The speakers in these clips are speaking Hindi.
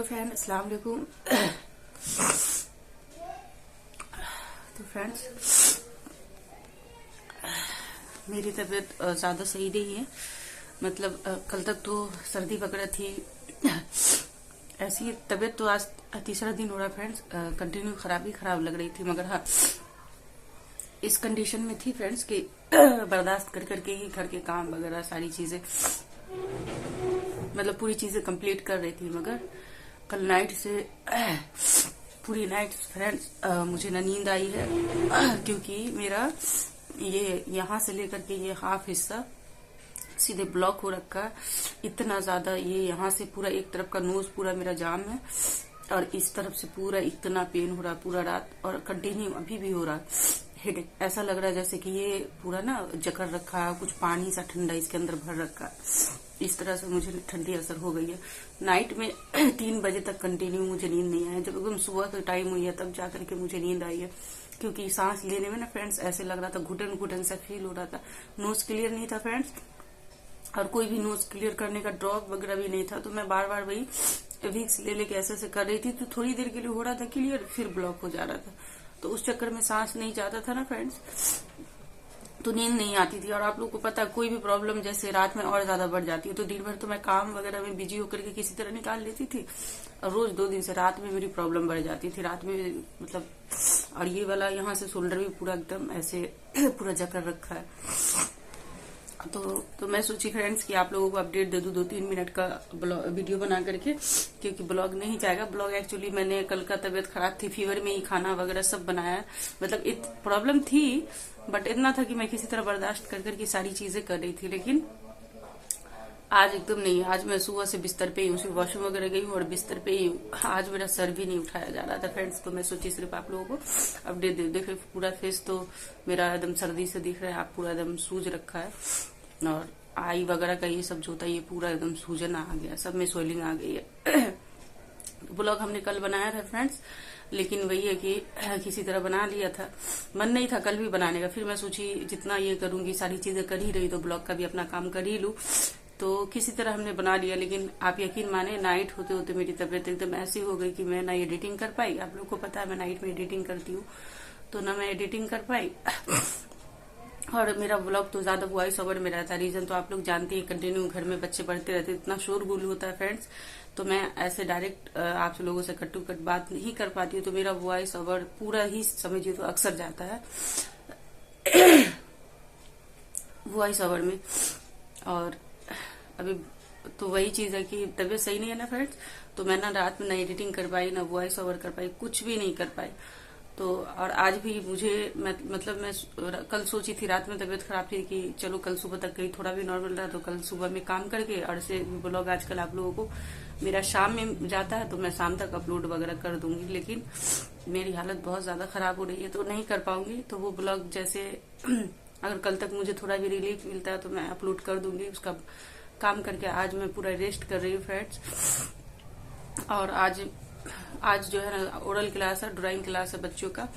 फ्रेंड अस्सलाम वालेकुम। तो फ्रेंड्स मेरी तबीयत ज़्यादा सही नहीं है। मतलब कल तक तो सर्दी वगैरह थी। ऐसी तबीयत तो आज तीसरा दिन हो रहा फ्रेंड्स। कंटिन्यू खराब लग रही थी, मगर हाँ इस कंडीशन में थी फ्रेंड्स कि बर्दाश्त कर करके ही घर के काम वगैरह सारी चीजें, मतलब पूरी चीजें कंप्लीट कर रही थी। मगर कल नाइट से पूरी नाइट फ्रेंड्स मुझे ना नींद आई है, क्योंकि मेरा ये यहाँ से लेकर के ये हाफ हिस्सा सीधे ब्लॉक हो रखा है। इतना ज्यादा ये यहाँ से पूरा एक तरफ का नोज पूरा मेरा जाम है, और इस तरफ से पूरा इतना पेन हो रहा है पूरा रात, और कंटिन्यू अभी भी हो रहा है। हेडेक ऐसा लग रहा है जैसे कि ये पूरा ना जकड़ रखा है, कुछ पानी सा ठंडा इसके अंदर भर रखा है। इस तरह से मुझे ठंडी असर हो गई है। नाइट में 3 बजे तक कंटिन्यू मुझे नींद नहीं आया। जब एकदम सुबह का टाइम हुई है तब जाकर के मुझे नींद आई है, क्योंकि सांस लेने में ना फ्रेंड्स ऐसे लग रहा था, घुटन घुटन सा फील हो रहा था। नोज क्लियर नहीं था फ्रेंड्स, और कोई भी नोज क्लियर करने का ड्रॉप वगैरह भी नहीं था। तो मैं बार बार वही विक्स ले लेके ऐसे कर रही थी, तो थोड़ी देर के लिए हो रहा था क्लियर, फिर ब्लॉक हो जा रहा था। तो उस चक्कर में सांस नहीं जाता था ना फ्रेंड्स, तो नींद नहीं आती थी। और आप लोग को पता है कोई भी प्रॉब्लम जैसे रात में और ज्यादा बढ़ जाती है, तो दिन भर तो मैं काम वगैरह में बिजी होकर के किसी तरह निकाल लेती थी, और रोज 2 दिन से रात में मेरी प्रॉब्लम बढ़ जाती थी रात में, मतलब। और ये वाला यहाँ से शोल्डर भी पूरा एकदम ऐसे पूरा जकड़ रखा है। तो मैं सोची फ्रेंड्स कि आप लोगों को अपडेट दे दूं 2-3 मिनट का वीडियो बना करके, क्योंकि ब्लॉग नहीं जाएगा। ब्लॉग एक्चुअली मैंने कल का तबीयत खराब थी, फीवर में ही खाना वगैरह सब बनाया। मतलब प्रॉब्लम थी, बट इतना था कि मैं किसी तरह बर्दाश्त कर करके सारी चीजें कर रही थी। लेकिन आज एकदम नहीं। आज मैं सुबह से बिस्तर पे ही हूँ, वॉशरूम वगैरह गई हूँ और बिस्तर पे ही हूँ। आज मेरा सर भी नहीं उठाया जा रहा था फ्रेंड्स, तो मैं सोची सिर्फ आप लोगों को अपडेट दे। देखो पूरा फेस तो मेरा एकदम सर्दी से दिख रहा है, आप पूरा एकदम सूज रखा है, और आई वगैरह का ये सब जो होता है ये पूरा एकदम सूजन आ गया, सब में स्वेलिंग आ गई है। ब्लॉग हमने कल बनाया था फ्रेंड्स, लेकिन वही है कि किसी तरह बना लिया था। मन नहीं था कल भी बनाने का, फिर मैं सोची जितना ये करूंगी सारी चीजें कर ही रही, तो ब्लॉग का भी अपना काम कर ही लूं। तो किसी तरह हमने बना लिया। लेकिन आप यकीन माने नाइट होते होते मेरी तबीयत एकदम ऐसी हो गई कि मैं ना एडिटिंग कर पाई। आप लोग को पता है मैं नाइट में एडिटिंग करती हूँ, तो ना मैं एडिटिंग कर पाई, और मेरा ब्लॉग तो ज्यादा वॉइस ओवर में रहता है। रीजन तो आप लोग जानते हैं, कंटिन्यू घर में बच्चे पढ़ते रहते, इतना शोरगुल होता है फ्रेंड्स, तो मैं ऐसे डायरेक्ट आप लोगों से कट टू कट बात नहीं कर पाती हूँ। तो मेरा वॉइस ओवर पूरा ही समझिए तो अक्सर जाता है वॉइस ओवर में। और अभी तो वही चीज है कि तबीयत सही नहीं है ना फ्रेंड्स, तो मैं ना रात में ना एडिटिंग कर पाई, ना वॉइस ओवर कर पाई, कुछ भी नहीं कर पाई। तो और आज भी मुझे मैं कल सोची थी, रात में तबीयत खराब थी कि चलो कल सुबह तक कहीं थोड़ा भी नॉर्मल रहा, तो कल सुबह में काम करके, और से ब्लॉग आजकल आप लोगों को मेरा शाम में जाता है, तो मैं शाम तक अपलोड वगैरह कर दूंगी। लेकिन मेरी हालत बहुत ज्यादा खराब हो रही है, तो नहीं कर पाऊंगी। तो वो ब्लॉग जैसे अगर कल तक मुझे थोड़ा भी रिलीफ मिलता है तो मैं अपलोड कर दूंगी। उसका काम करके आज मैं पूरा रेस्ट कर रही हूँ फ्रेंड्स। और आज जो है ना ओरल क्लास है, ड्राइंग क्लास है बच्चों का,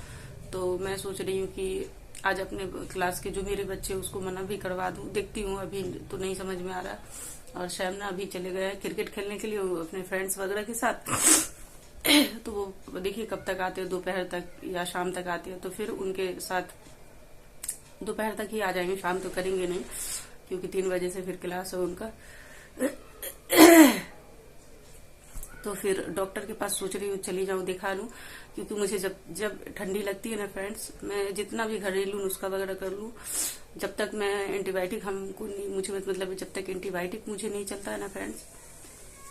तो मैं सोच रही हूँ कि आज अपने क्लास के जो मेरे बच्चे उसको मना भी करवा दूं। देखती हूँ, अभी तो नहीं समझ में आ रहा। और शैमना अभी चले गए क्रिकेट खेलने के लिए अपने फ्रेंड्स वगैरह के साथ। तो वो देखिए कब तक आते हैं, दोपहर तक या शाम तक आते हैं, तो फिर उनके साथ दोपहर तक ही आ जाएंगे, शाम तो करेंगे नहीं, क्योंकि 3 बजे से फिर क्लास है उनका। तो फिर डॉक्टर के पास सोच रही हूँ चली जाऊँ, दिखा लूं, क्योंकि मुझे जब ठंडी लगती है ना फ्रेंड्स, मैं जितना भी घरेलू नुस्खा वगैरह कर लूं, जब तक मैं एंटीबायोटिक हमको नहीं, मुझे मतलब जब तक एंटीबायोटिक मुझे नहीं चलता है ना फ्रेंड्स,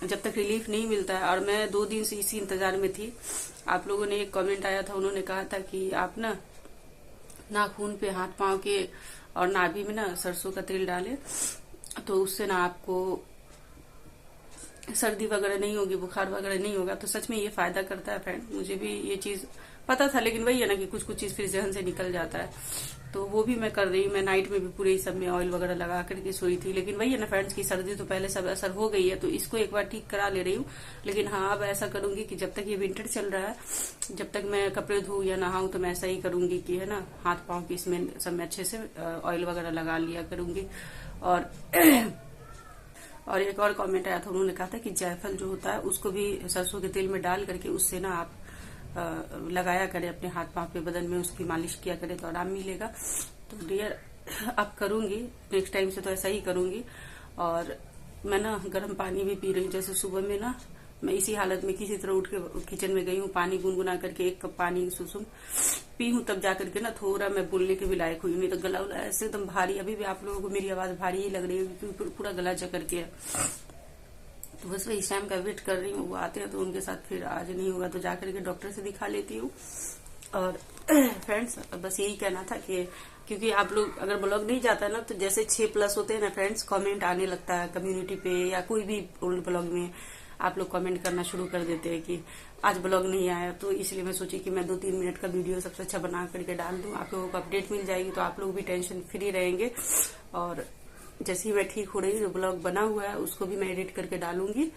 जब तक रिलीफ नहीं मिलता है। और मैं 2 दिन से इसी इंतजार में थी। आप लोगों ने एक कमेंट आया था, उन्होंने कहा था कि आप ना नाखून पे हाथ पांव के और नाभि में ना सरसों का तेल डालें, तो उससे ना आपको सर्दी वगैरह नहीं होगी, बुखार वगैरह नहीं होगा। तो सच में ये फायदा करता है फ्रेंड, मुझे भी ये चीज पता था, लेकिन वही है ना कि कुछ कुछ चीज फिर जहन से निकल जाता है। तो वो भी मैं कर रही हूँ। मैं नाइट में भी पूरे सब में ऑयल वगैरह लगा करके सोई थी। लेकिन वही है ना फ्रेंड्स की सर्दी तो पहले सब असर हो गई है, तो इसको एक बार ठीक करा ले रही हूँ। लेकिन हाँ अब ऐसा करूंगी कि जब तक ये विंटर चल रहा है, जब तक मैं कपड़े धोऊं या नहाऊं, तो मैं ऐसा ही करूंगी कि है ना हाथ पांव की इसमें सब में अच्छे से ऑयल वगैरह लगा लिया करूंगी। और एक और कमेंट आया था, उन्होंने कहा था कि जायफल जो होता है उसको भी सरसों के तेल में डाल करके उससे ना आप लगाया करें अपने हाथ पांव पे, बदन में उसकी मालिश किया करें तो आराम मिलेगा। तो डियर अब करूंगी, नेक्स्ट टाइम से तो ऐसा ही करूंगी। और मैं ना गर्म पानी भी पी रही हूँ। जैसे सुबह में ना मैं इसी हालत में किसी तरह उठ के किचन में गई हूँ, पानी गुनगुना करके 1 कप पानी सुसुम पी हूँ, तब जाकर के ना थोड़ा मैं बोलने के भी लायक हुई। नहीं तो गला उला ऐसे एकदम भारी, अभी भी आप लोगों को मेरी आवाज भारी ही लग रही है क्योंकि पूरा गला जकड़ के है। तो बस वही टाइम का वेट कर रही हूँ, वो आते हैं तो उनके साथ फिर आज नहीं होगा तो जाकर के डॉक्टर से दिखा लेती हूँ। और फ्रेंड्स बस यही कहना था कि क्योंकि आप लोग अगर ब्लॉग नहीं जाता ना तो जैसे 6+ होते हैं ना फ्रेंड्स, कमेंट आने लगता है कम्युनिटी पे या कोई भी ओल्ड ब्लॉग में आप लोग कमेंट करना शुरू कर देते हैं कि आज ब्लॉग नहीं आया। तो इसलिए मैं सोची कि मैं 2-3 मिनट का वीडियो सबसे अच्छा बना करके डाल दूं, आप लोगों को अपडेट मिल जाएगी तो आप लोग भी टेंशन फ्री रहेंगे। और जैसे ही मैं ठीक हो रही हूँ, जो ब्लॉग बना हुआ है उसको भी मैं एडिट करके डालूंगी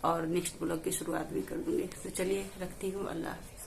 और नेक्स्ट ब्लॉग की शुरुआत भी कर दूंगी। तो चलिए रखती हूँ, अल्लाह हाफिज।